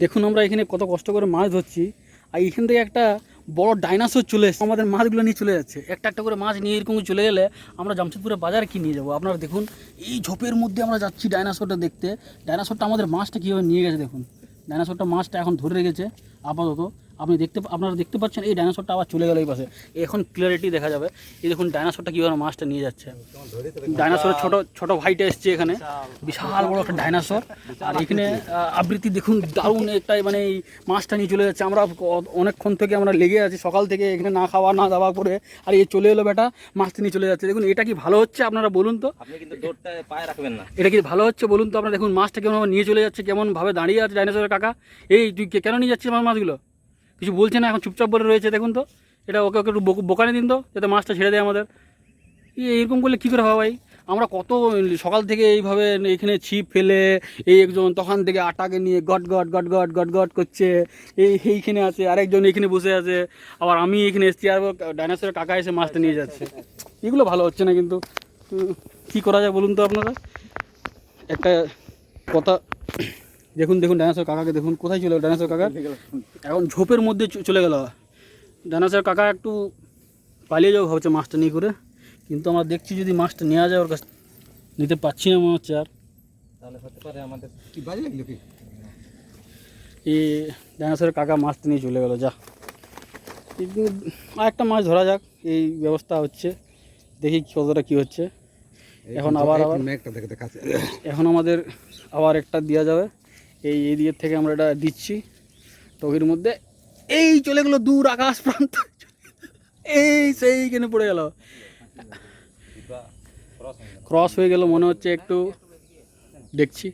দেখুন আমরা এখানে কত কষ্ট করে মাছ ধরছি, আর এখান থেকে একটা বড় ডাইনোসর চলে এসেছে, আমাদের মাছগুলো নিয়ে চলে যাচ্ছে। একটা একটা করে মাছ নিয়ে এরকম চলে গেলে আমরা জামশেদপুরে বাজারে কি নিয়ে যাবো? আপনারা দেখুন এই ঝোপের মধ্যে আমরা যাচ্ছি ডাইনোসরটা দেখতে। ডাইনোসরটা আমাদের মাছটা কীভাবে নিয়ে গেছে দেখুন। ডাইনোসরটা মাছটা এখন ধরে রেখেছে আপাতত। আপনারা দেখতে পাচ্ছেন এই ডাইনোসরটা আবার চলে গেল এই পাশে। এখন ক্লিয়ারিটি দেখা যাবে। এই দেখুন ডাইনোসরটা কীভাবে মাছটা নিয়ে যাচ্ছে। ডাইনোসরের ছোট ছোট ভাইটা এসছে এখানে, বিশাল বড় একটা ডাইনোসর। আর এখানে আবৃত্তি দেখুন দারুণ একটাই, মানে এই মাছটা নিয়ে চলে যাচ্ছে। আমরা অনেকক্ষণ থেকে আমরা লেগে আছি, সকাল থেকে এখানে না খাওয়া না দাওয়া করে, আর এই চলে এলো বেটা মাছটা নিয়ে চলে যাচ্ছে। দেখুন এটা কি ভালো হচ্ছে? আপনারা বলুন তো, আপনি কিন্তু দৌড়টা পায়ে রাখবেন না। এটা কি ভালো হচ্ছে বলুন তো? আপনারা দেখুন মাছটা কেমন নিয়ে চলে যাচ্ছে, কেমনভাবে দাঁড়িয়ে আছে ডাইনোসরের কাকা। এই তুই কেন নিয়ে যাচ্ছিস আমার মাছগুলো? কিছু বলছে না, এখন চুপচাপ বলে রয়েছে। দেখুন তো, এটা ওকে ওকে একটু বোকানে দিন তো, যাতে মাছটা ছেড়ে দেয় আমাদের। এরকম করলে কী করে হবে ভাই? আমরা কত সকাল থেকে এইভাবে ছিপ ফেলে, এই একজন তখন থেকে আটাকে নিয়ে goat goat goat goat goat goat করছে, এইখানে আছে, আরেকজন এইখানে বসে আছে, আবার আমি এখানে এসেছি, আর ডাইনোসরের কাকা এসে মাছটা নিয়ে যাচ্ছে। এগুলো ভালো হচ্ছে না কিন্তু। কী করা যায় বলুন তো আপনারা? একটা কথা দেখুন, দেখুন ডাইনোসর কাকাকে দেখুন, কোথায় চলে গেল ডাইনোসর কাকা? এখন ঝোপের মধ্যে চলে গেল ডাইনোসর কাকা। একটু পালিয়ে যাও ভাবছে মাছটা নিয়ে করে, কিন্তু আমরা দেখছি যদি মাছটা নেওয়া যায় ওর কাছ, নিতে পারছি না মনে হচ্ছে। আর তাহলে হতে পারে আমাদের কি বাজে লাগলো কি, এই ডাইনোসরের কাকা মাছটা নিয়ে চলে গেল। যা, আর একটা মাছ ধরা যাক, এই ব্যবস্থা হচ্ছে, দেখি কতটা কী হচ্ছে। এখন এখন আমাদের আবার একটা দেওয়া যাবে। এই দিকের থেকে আমরা এটা দিচ্ছি টগির মধ্যে। এই চলে গেলো দূর আকাশ প্রান্ত, এই সেইখানে পড়ে গেল, ক্রস হয়ে গেল মনে হচ্ছে। একটু দেখছি,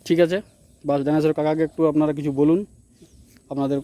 ঠিক আছে। বাস ডাইনোসর কাকাকে একটু আপনারা কিছু বলুন আপনাদের